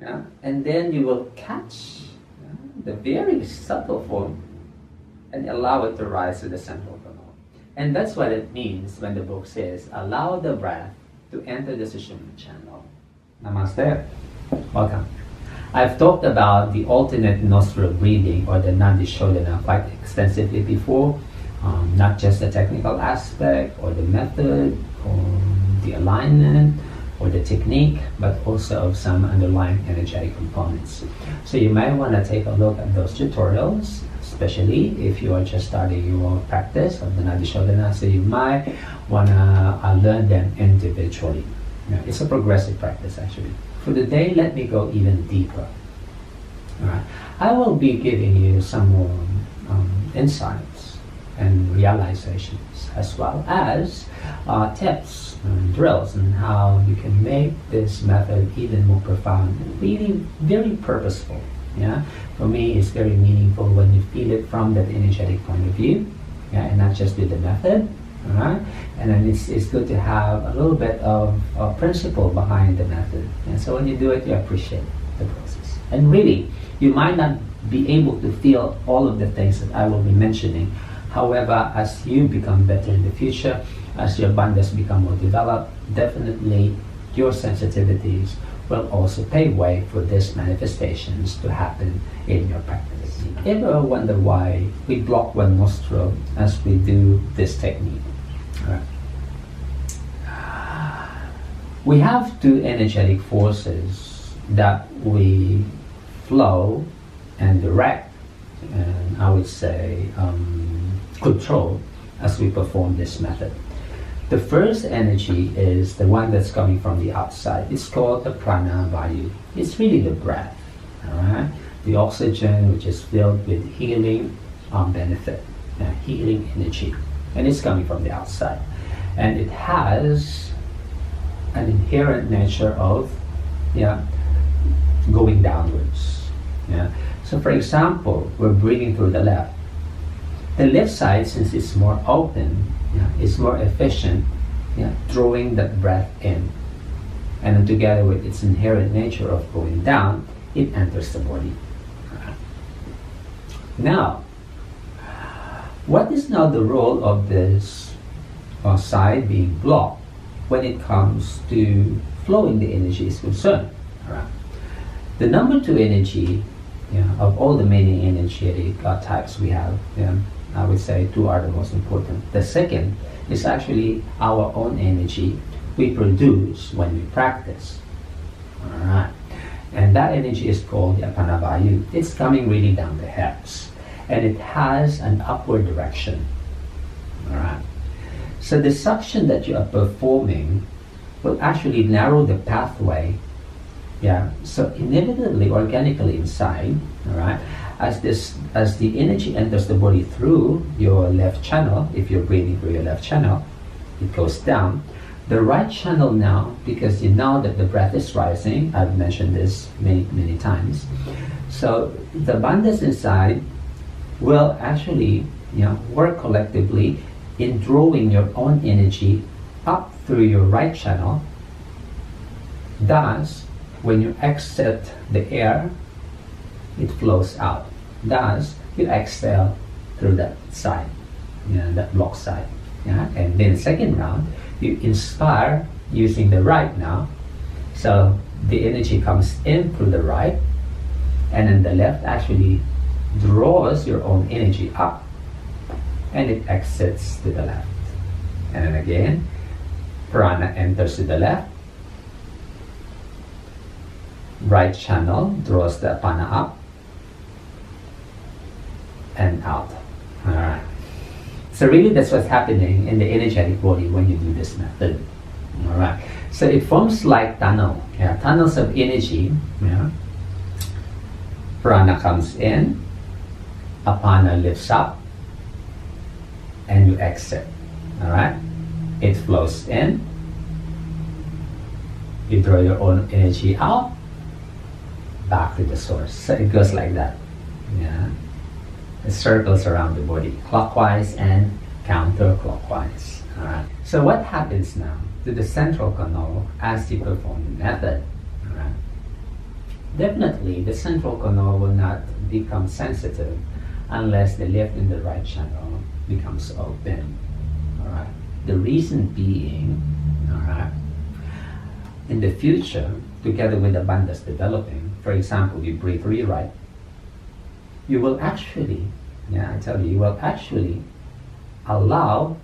Yeah? And then you will catch the very subtle form and allow it to rise to the central canal. And that's what it means when the book says, allow the breath to enter the Sushumna channel. Namaste. Welcome. I've talked about the alternate nostril breathing or the Nadi Shodhana quite extensively before, not just the technical aspect or the method or the alignment or the technique, but also of some underlying energetic components. So you might want to take a look at those tutorials, especially if you are just starting your practice of the Nadi Shodhana. So you might want to learn them individually. It's a progressive practice actually. For today, let me go even deeper. All right. I will be giving you some more insights and realizations, as well as tips and drills on how you can make this method even more profound and really very purposeful. Yeah, for me, it's very meaningful when you feel it from that energetic point of view, and not just with the method. Alright, and then it's good to have a little bit of principle behind the method, and so when you do it, you appreciate the process. And really, you might not be able to feel all of the things that I will be mentioning. However, as you become better in the future, as your bandhas become more developed, definitely your sensitivities will also pave way for these manifestations to happen in your practice. Ever wonder why we block one nostril as we do this technique? Right. We have two energetic forces that we flow and direct, and I would say control as we perform this method. The first energy is the one that's coming from the outside. It's called the Pranayama. It's really the breath, all right? The oxygen, which is filled with healing benefit, healing energy, and it's coming from the outside. And it has an inherent nature of going downwards. Yeah. So for example, we're breathing through the left. The left side, since it's more open, is more efficient, drawing that breath in. And then together with its inherent nature of going down, it enters the body. Now, what is now the role of this side being blocked when it comes to flowing the energy is concerned? The number two energy, of all the many energetic types we have, I would say two are the most important. The second is actually our own energy we produce when we practice. Alright. And that energy is called the Apanavayu. It's coming really down the hips. And it has an upward direction. Alright. So the suction that you are performing will actually narrow the pathway. So inevitably, organically inside, alright, as the energy enters the body through your left channel, if you're breathing through your left channel, it goes down. The right channel now, because you know that the breath is rising, I've mentioned this many times, so the bandhas inside will actually work collectively in drawing your own energy up through your right channel. Thus, when you exit the air, it flows out. Thus, you exhale through that side, that block side. And then second round, you inspire using the right now. So the energy comes in through the right, and then the left actually draws your own energy up, and it exits to the left. And then again, prana enters to the left, right channel draws the apana up and out. Alright. So really that's what's happening in the energetic body when you do this method. Alright. So it forms like tunnels of energy. Prana comes in, apana lifts up, and you exit. Alright. It flows in, you draw your own energy out, back to the source. So it goes like that. It circles around the body, clockwise and counterclockwise. Alright. So what happens now to the central canal as you perform the method? Alright. definitely the central canal will not become sensitive unless the left and the right channel becomes open. All right. The reason being, all right, in the future, together with the bandhas developing, for example, you breathe really right, you will actually, I tell you, you will actually allow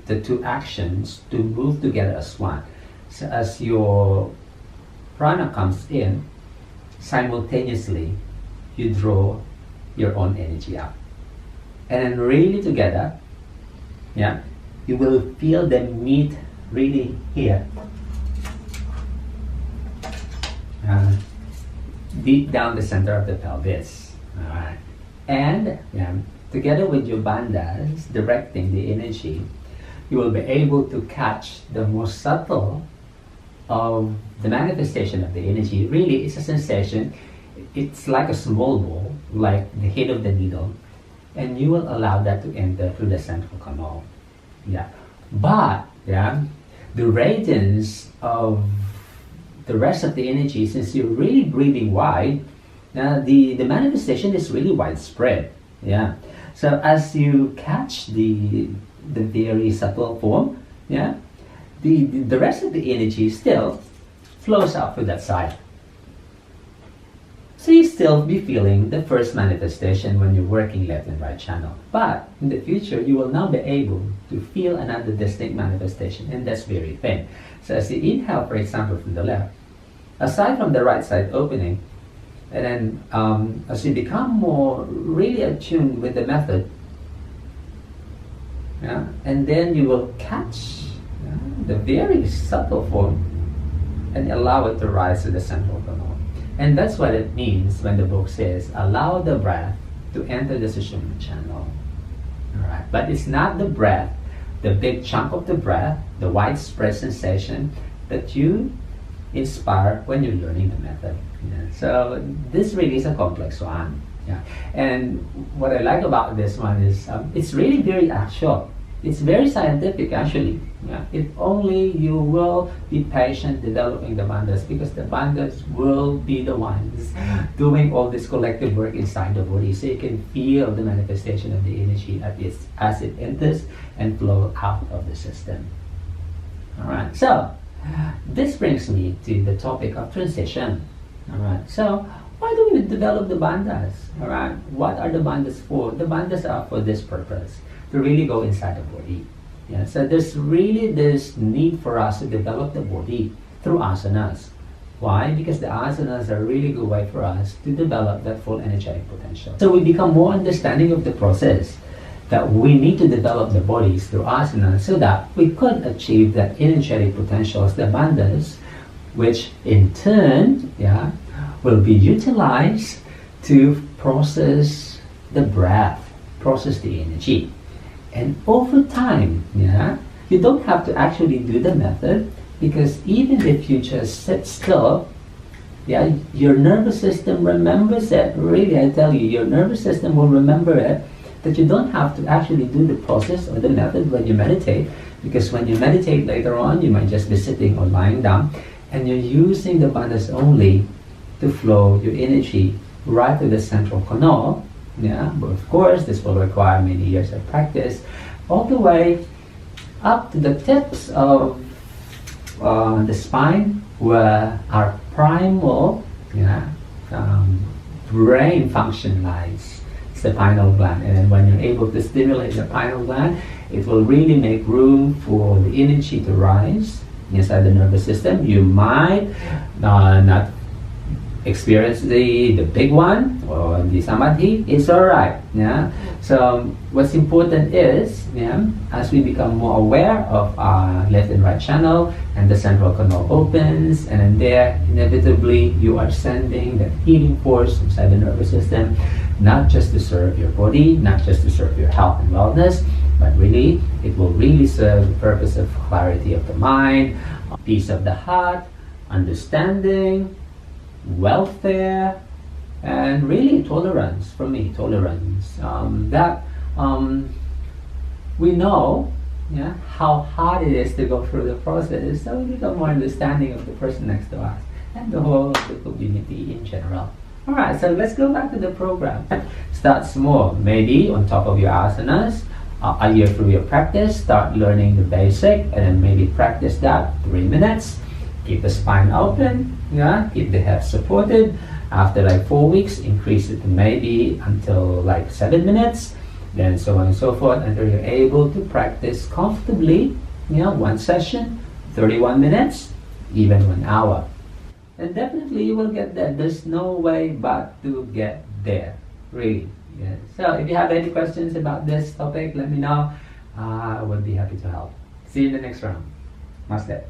the two actions to move together as one. So as your prana comes in, simultaneously you draw your own energy out. And then really together, you will feel them meet really here. Deep down the center of the pelvis. Alright. And together with your bandhas directing the energy, you will be able to catch the most subtle of the manifestation of the energy. Really, it's a sensation. It's like a small ball, like the head of the needle, and you will allow that to enter through the central canal. But the radiance of the rest of the energy, since you're really breathing wide, the manifestation is really widespread. So as you catch the very subtle form, the rest of the energy still flows out through that side. So you still be feeling the first manifestation when you're working left and right channel. But in the future, you will now be able to feel another distinct manifestation in this very thing. So as you inhale, for example, from the left, aside from the right side opening, and then as you become more really attuned with the method, and then you will catch the very subtle form and allow it to rise to the central canal. And that's what it means when the book says, allow the breath to enter the Sushumna channel. Alright, but it's not the breath, the big chunk of the breath, the widespread sensation that you inspire when you're learning the method. So this really is a complex one. And what I like about this one is it's really very actual. It's very scientific actually. If only you will be patient developing the bandhas, because the bandhas will be the ones doing all this collective work inside the body, so you can feel the manifestation of the energy as it enters and flows out of the system. Alright, so this brings me to the topic of transition. Alright, so why do we develop the bandhas? Alright, what are the bandhas for? The bandhas are for this purpose, to really go inside the body. So there's really this need for us to develop the body through asanas. Why? Because the asanas are a really good way for us to develop that full energetic potential. So we become more understanding of the process that we need to develop the bodies through asanas so that we could achieve that energetic potential as the bandhas, which in turn will be utilized to process the breath, process the energy. And over time, you don't have to actually do the method, because even if you just sit still, your nervous system remembers it. Really, I tell you, your nervous system will remember it, that you don't have to actually do the process or the method when you meditate, because when you meditate later on, you might just be sitting or lying down, and you're using the bandhas only to flow your energy right to the central canal. But of course, this will require many years of practice, all the way up to the tips of the spine, where our primal brain function lies. It's the pineal gland. And then when you're able to stimulate the pineal gland, it will really make room for the energy to rise inside the nervous system. You might not experience the big one or the Samadhi. It's alright. So what's important is as we become more aware of our left and right channel, and the central canal opens, and then there inevitably you are sending that healing force inside the nervous system, not just to serve your body, not just to serve your health and wellness, but really it will really serve the purpose of clarity of the mind, peace of the heart, understanding, welfare, and really tolerance. For me, tolerance, that we know how hard it is to go through the process, so we become more understanding of the person next to us. and the whole the community in general. Alright, so let's go back to the program. Start small, maybe on top of your asanas. A year through your practice, start learning the basic, and then maybe practice that 3 minutes. Keep the spine open, yeah, keep the head supported. After like 4 weeks, increase it to maybe until like 7 minutes, then so on and so forth until you're able to practice comfortably, one session, 31 minutes, even 1 hour. And definitely you will get there. There's no way but to get there, really. Yeah. So if you have any questions about this topic, let me know. I would be happy to help. See you in the next round. Namaste.